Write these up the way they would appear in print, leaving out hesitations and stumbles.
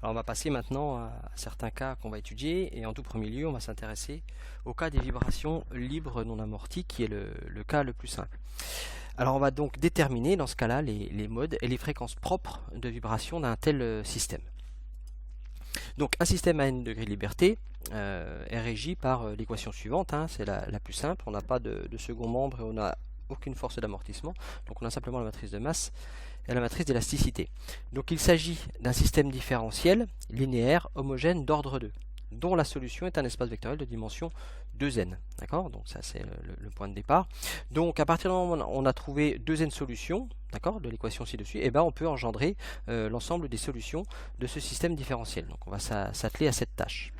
Alors on va passer maintenant à certains cas qu'on va étudier et en tout premier lieu on va s'intéresser au cas des vibrations libres non amorties qui est le cas le plus simple. Alors on va donc déterminer dans ce cas-là les modes et les fréquences propres de vibration d'un tel système. Donc un système à n degrés de liberté est régi par l'équation suivante, hein, c'est la plus simple, on n'a pas de second membre et on n'a aucune force d'amortissement, donc on a simplement la matrice de masse et la matrice d'élasticité. Donc il s'agit d'un système différentiel linéaire homogène d'ordre 2, dont la solution est un espace vectoriel de dimension 2n. D'accord? Donc ça c'est le point de départ. Donc à partir du moment où on a trouvé 2n solutions, d'accord, de l'équation ci-dessus, et ben on peut engendrer l'ensemble des solutions de ce système différentiel. Donc on va s'atteler à cette tâche.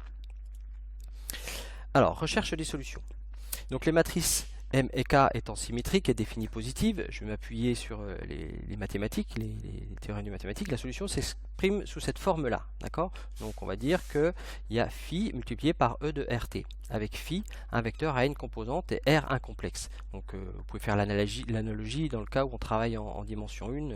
Alors, recherche des solutions. Donc les matrices M et K étant symétriques et définies positives, je vais m'appuyer sur les mathématiques, les théorèmes de mathématiques. La solution s'exprime sous cette forme-là, d'accord? Donc on va dire qu'il y a phi multiplié par E de RT, avec phi un vecteur à n composantes et R un complexe. Donc vous pouvez faire l'analogie dans le cas où on travaille en dimension 1.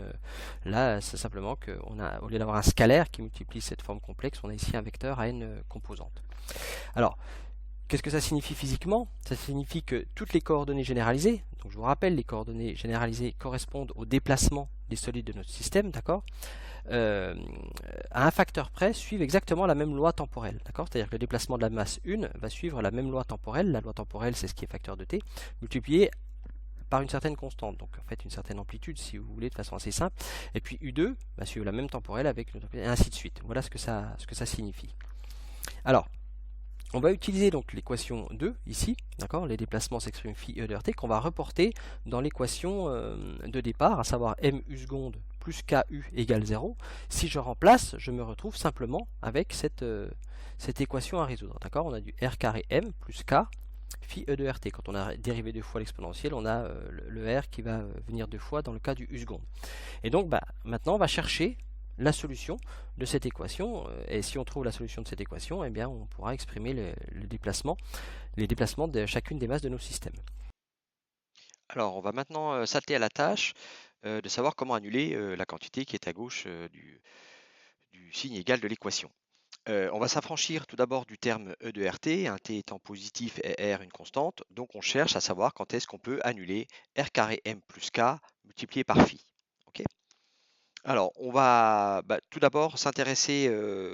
Là, c'est simplement qu'au lieu d'avoir un scalaire qui multiplie cette forme complexe, on a ici un vecteur à n composantes. Alors, qu'est-ce que ça signifie physiquement? Ça signifie que toutes les coordonnées généralisées, donc je vous rappelle, les coordonnées généralisées correspondent au déplacement des solides de notre système, d'accord, à un facteur près, suivent exactement la même loi temporelle, d'accord. C'est-à-dire que le déplacement de la masse 1 va suivre la même loi temporelle. La loi temporelle, c'est ce qui est facteur de t, multiplié par une certaine constante, donc en fait une certaine amplitude si vous voulez, de façon assez simple. Et puis U2 va suivre la même temporelle avec et ainsi de suite. Voilà ce que ça signifie. Alors, on va utiliser donc l'équation 2 ici, d'accord, les déplacements s'expriment phi e de rt, qu'on va reporter dans l'équation de départ, à savoir mu seconde plus ku égale 0. Si je remplace, je me retrouve simplement avec cette équation à résoudre, d'accord. On a du r carré m plus k phi e de rt. Quand on a dérivé deux fois l'exponentielle, on a le r qui va venir deux fois dans le cas du u seconde. Et donc maintenant on va chercher la solution de cette équation, et si on trouve la solution de cette équation, eh bien on pourra exprimer les déplacements de chacune des masses de nos systèmes. Alors on va maintenant s'atteler à la tâche de savoir comment annuler la quantité qui est à gauche du signe égal de l'équation. On va s'affranchir tout d'abord du terme E de RT, un T étant positif et R une constante, donc on cherche à savoir quand est-ce qu'on peut annuler R carré M plus K multiplié par phi. Okay. Alors, on va tout d'abord s'intéresser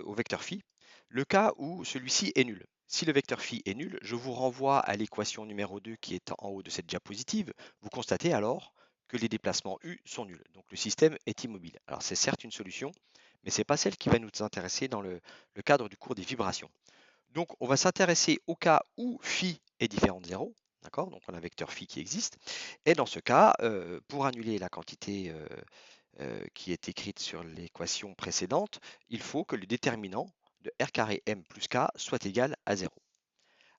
au vecteur phi, le cas où celui-ci est nul. Si le vecteur phi est nul, je vous renvoie à l'équation numéro 2 qui est en haut de cette diapositive. Vous constatez alors que les déplacements U sont nuls, donc le système est immobile. Alors c'est certes une solution, mais ce n'est pas celle qui va nous intéresser dans le cadre du cours des vibrations. Donc on va s'intéresser au cas où phi est différent de 0, d'accord? Donc on a un vecteur phi qui existe, et dans ce cas, pour annuler la quantité qui est écrite sur l'équation précédente, il faut que le déterminant de r carré m plus k soit égal à 0.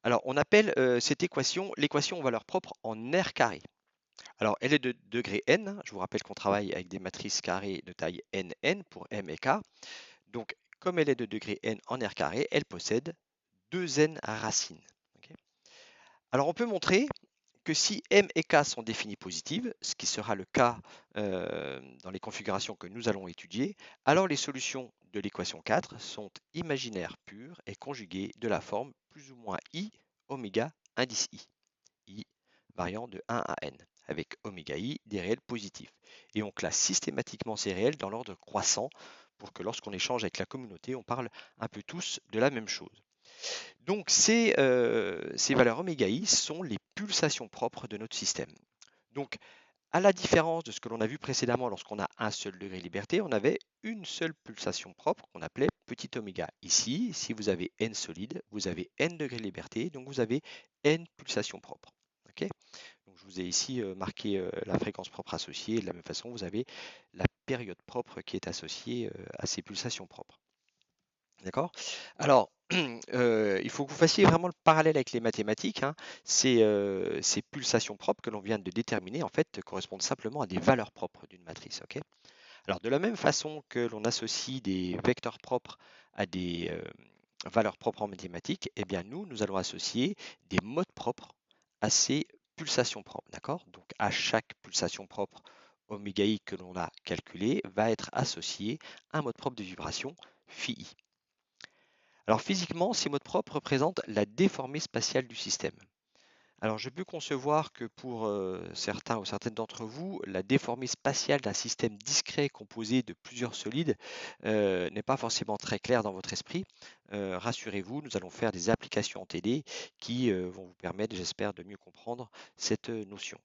Alors on appelle cette équation l'équation aux valeurs propres en r carré. Alors elle est de degré n, je vous rappelle qu'on travaille avec des matrices carrées de taille n pour m et k. Donc comme elle est de degré n en r carré, elle possède 2n racines. Okay. Alors on peut montrer que si M et K sont définies positives, ce qui sera le cas dans les configurations que nous allons étudier, alors les solutions de l'équation 4 sont imaginaires pures et conjuguées de la forme plus ou moins I oméga indice I variant de 1 à n, avec oméga I des réels positifs. Et on classe systématiquement ces réels dans l'ordre croissant pour que lorsqu'on échange avec la communauté, on parle un peu tous de la même chose. Donc ces valeurs oméga i sont les pulsations propres de notre système. Donc à la différence de ce que l'on a vu précédemment lorsqu'on a un seul degré de liberté, on avait une seule pulsation propre qu'on appelait petit oméga. Ici, si vous avez n solide, vous avez n degrés de liberté, donc vous avez n pulsations propres. Okay, donc je vous ai ici marqué la fréquence propre associée. De la même façon, vous avez la période propre qui est associée à ces pulsations propres. D'accord? Alors, il faut que vous fassiez vraiment le parallèle avec les mathématiques, hein. Ces pulsations propres que l'on vient de déterminer, en fait, correspondent simplement à des valeurs propres d'une matrice. Ok. Alors, de la même façon que l'on associe des vecteurs propres à des valeurs propres en mathématiques, eh bien, nous allons associer des modes propres à ces pulsations propres. D'accord? Donc, à chaque pulsation propre oméga i que l'on a calculé va être associé un mode propre de vibration phi i. Alors physiquement, ces modes propres représentent la déformée spatiale du système. Alors je peux concevoir que pour certains ou certaines d'entre vous, la déformée spatiale d'un système discret composé de plusieurs solides n'est pas forcément très claire dans votre esprit. Rassurez-vous, nous allons faire des applications en TD qui vont vous permettre, j'espère, de mieux comprendre cette notion.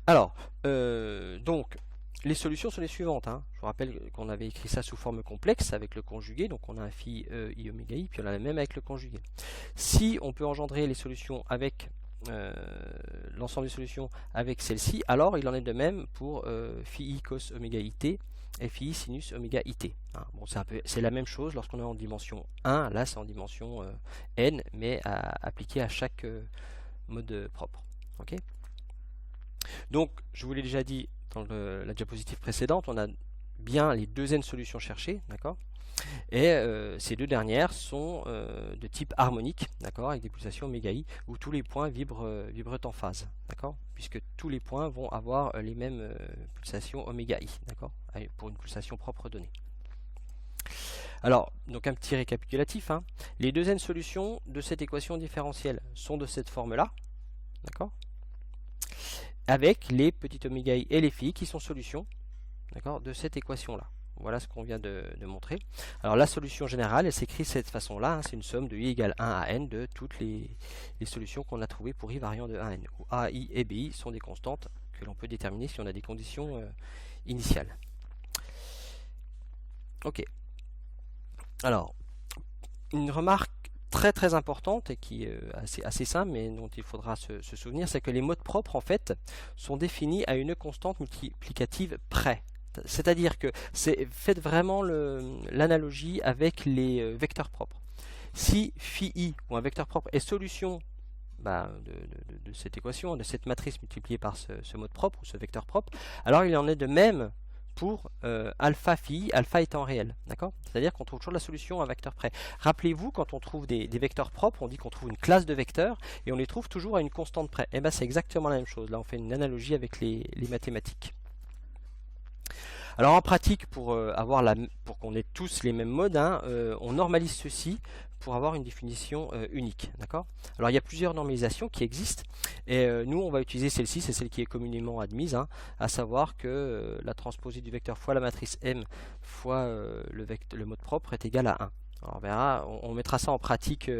Alors, donc, les solutions sont les suivantes, hein. Je vous rappelle qu'on avait écrit ça sous forme complexe avec le conjugué, donc on a un phi I oméga I, puis on a la même avec le conjugué. Si on peut engendrer les solutions avec l'ensemble des solutions avec celle-ci, alors il en est de même pour phi I cos oméga IT et phi I sinus oméga IT. Hein. Bon, c'est la même chose lorsqu'on est en dimension 1, là c'est en dimension n, mais appliqué à chaque mode propre. Ok. Donc, je vous l'ai déjà dit dans la diapositive précédente, on a bien les deux n solutions cherchées, d'accord. Et ces deux dernières sont de type harmonique, d'accord, avec des pulsations oméga i, où tous les points vibrent en phase, d'accord, puisque tous les points vont avoir les mêmes pulsations oméga i, d'accord, pour une pulsation propre donnée. Alors, donc un petit récapitulatif, hein. Les deux n solutions de cette équation différentielle sont de cette forme-là, d'accord, avec les petits oméga i et les phi qui sont solutions, d'accord, de cette équation-là. Voilà ce qu'on vient de montrer. Alors la solution générale, elle s'écrit de cette façon-là, hein, c'est une somme de i égale 1 à n de toutes les solutions qu'on a trouvées pour i variant de 1 à n, où a, i et bi sont des constantes que l'on peut déterminer si on a des conditions initiales. Ok. Alors, une remarque très importante et qui est assez simple mais dont il faudra se souvenir, c'est que les modes propres en fait sont définis à une constante multiplicative près. C'est-à-dire que faites vraiment l'analogie avec les vecteurs propres. Si phi i ou un vecteur propre est solution de cette équation, de cette matrice multipliée par ce mode propre ou ce vecteur propre, alors il en est de même pour alpha phi, alpha étant réel, d'accord? C'est-à-dire qu'on trouve toujours la solution à un vecteur près. Rappelez-vous, quand on trouve des vecteurs propres, on dit qu'on trouve une classe de vecteurs et on les trouve toujours à une constante près. Et bien c'est exactement la même chose. Là on fait une analogie avec les mathématiques. Alors en pratique, pour qu'on ait tous les mêmes modes, hein, on normalise ceci pour avoir une définition unique. D'accord. Alors il y a plusieurs normalisations qui existent et nous on va utiliser celle-ci, c'est celle qui est communément admise, hein, à savoir que la transposée du vecteur fois la matrice M fois le mode propre est égal à 1. Alors on verra, on mettra ça en pratique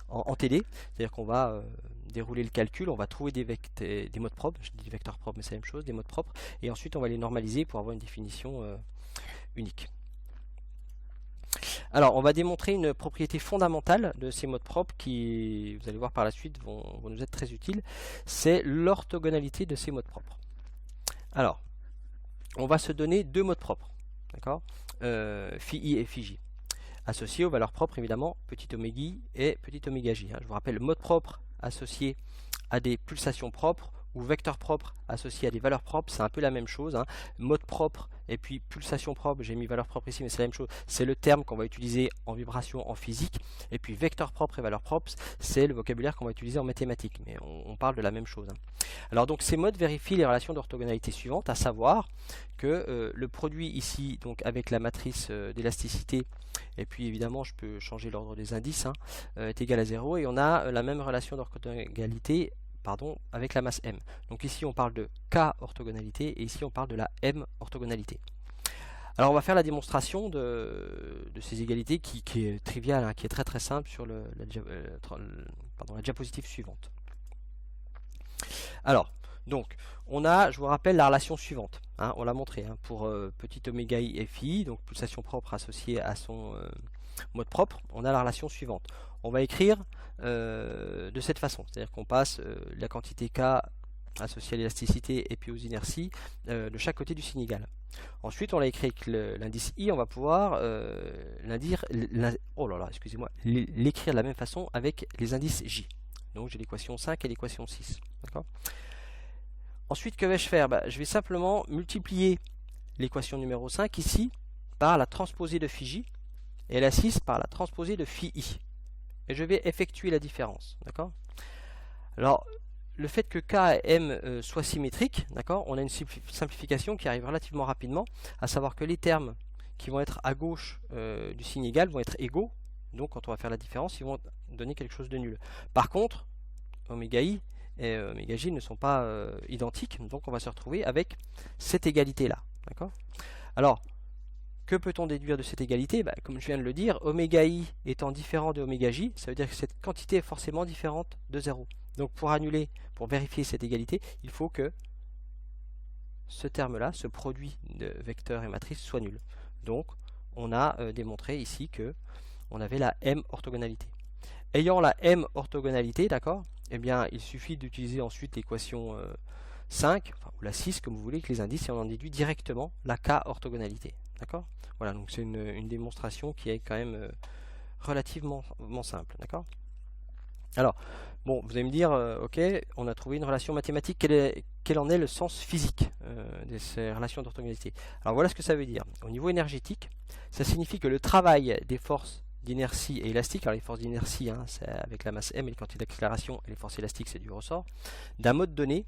en TD, c'est-à-dire qu'on va dérouler le calcul, on va trouver des modes propres, je dis vecteurs propres mais c'est la même chose, des modes propres, et ensuite on va les normaliser pour avoir une définition unique. Alors on va démontrer une propriété fondamentale de ces modes propres qui, vous allez voir par la suite, vont nous être très utiles, c'est l'orthogonalité de ces modes propres. Alors, on va se donner deux modes propres, d'accord, phi i et phi j, associés aux valeurs propres évidemment, petit oméga i et petit oméga j. Je vous rappelle, mode propre associé à des pulsations propres ou vecteurs propres associés à des valeurs propres, c'est un peu la même chose, hein. Mode propre et puis pulsation propre, j'ai mis valeur propre ici mais c'est la même chose, c'est le terme qu'on va utiliser en vibration en physique, et puis vecteur propre et valeur propre, c'est le vocabulaire qu'on va utiliser en mathématiques, mais on parle de la même chose, hein. Alors donc ces modes vérifient les relations d'orthogonalité suivantes, à savoir que le produit ici, donc avec la matrice d'élasticité, et puis évidemment je peux changer l'ordre des indices, hein, est égal à 0, et on a la même relation d'orthogonalité avec la masse m. Donc ici on parle de K orthogonalité, et ici on parle de la M orthogonalité. Alors on va faire la démonstration de ces égalités qui est triviale, hein, qui est très simple sur la diapositive suivante. Alors, donc, on a, je vous rappelle, la relation suivante, hein, on l'a montré, hein, pour petit oméga i et phi, donc pulsation propre associée à son mode propre, on a la relation suivante. On va écrire de cette façon, c'est-à-dire qu'on passe la quantité K associée à l'élasticité et puis aux inerties de chaque côté du signe égal. Ensuite, on l'a écrit avec l'indice I, on va pouvoir l'écrire de la même façon avec les indices J. Donc j'ai l'équation 5 et l'équation 6. Ensuite, que vais-je faire? Je vais simplement multiplier l'équation numéro 5 ici par la transposée de phi j et la 6 par la transposée de phi i. Et je vais effectuer la différence. Alors, le fait que K et M soient symétriques, on a une simplification qui arrive relativement rapidement, à savoir que les termes qui vont être à gauche du signe égal vont être égaux. Donc quand on va faire la différence, ils vont donner quelque chose de nul. Par contre, oméga i et oméga j ne sont pas identiques. Donc on va se retrouver avec cette égalité-là. D'accord ? Alors, que peut-on déduire de cette égalité? Comme je viens de le dire, oméga i étant différent de oméga j, ça veut dire que cette quantité est forcément différente de 0. Donc pour annuler, pour vérifier cette égalité, il faut que ce terme-là, ce produit de vecteurs et matrices, soit nul. Donc on a démontré ici que on avait la m orthogonalité. Ayant la m orthogonalité, d'accord, eh bien il suffit d'utiliser ensuite l'équation 5, ou la 6 comme vous voulez, avec les indices, et on en déduit directement la k orthogonalité. D'accord? Voilà, donc c'est une démonstration qui est quand même relativement simple. D'accord? Alors, bon, vous allez me dire, ok, on a trouvé une relation mathématique, quel en est le sens physique de ces relations d'orthogonalité? Alors voilà ce que ça veut dire. Au niveau énergétique, ça signifie que le travail des forces d'inertie et élastique, alors les forces d'inertie, c'est avec la masse m, et les quantités d'accélération, et les forces élastiques, c'est du ressort, d'un mode donné,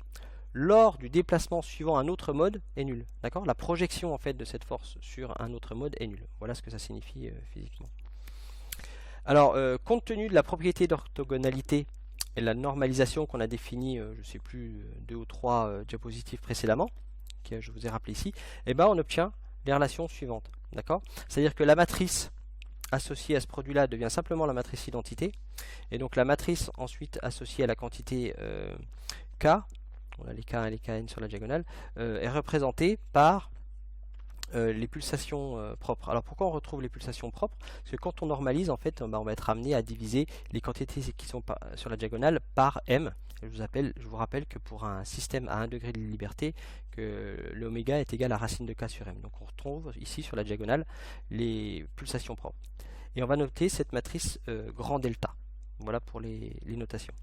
lors du déplacement suivant un autre mode est nul. D'accord? La projection en fait de cette force sur un autre mode est nulle. Voilà ce que ça signifie physiquement. Alors, compte tenu de la propriété d'orthogonalité et la normalisation qu'on a définie, je ne sais plus, 2 ou 3 diapositives précédemment, que je vous ai rappelé ici, eh ben, on obtient les relations suivantes. D'accord? C'est-à-dire que la matrice associée à ce produit-là devient simplement la matrice identité. Et donc la matrice ensuite associée à la quantité K, on a les K1 et les Kn sur la diagonale, est représentée par les pulsations propres. Alors pourquoi on retrouve les pulsations propres? Parce que quand on normalise, en fait, on va être amené à diviser les quantités qui sont sur la diagonale par m. Je vous rappelle que pour un système à 1 degré de liberté, que l'oméga est égal à racine de k sur m. Donc on retrouve ici sur la diagonale les pulsations propres. Et on va noter cette matrice grand delta. Voilà pour les notations.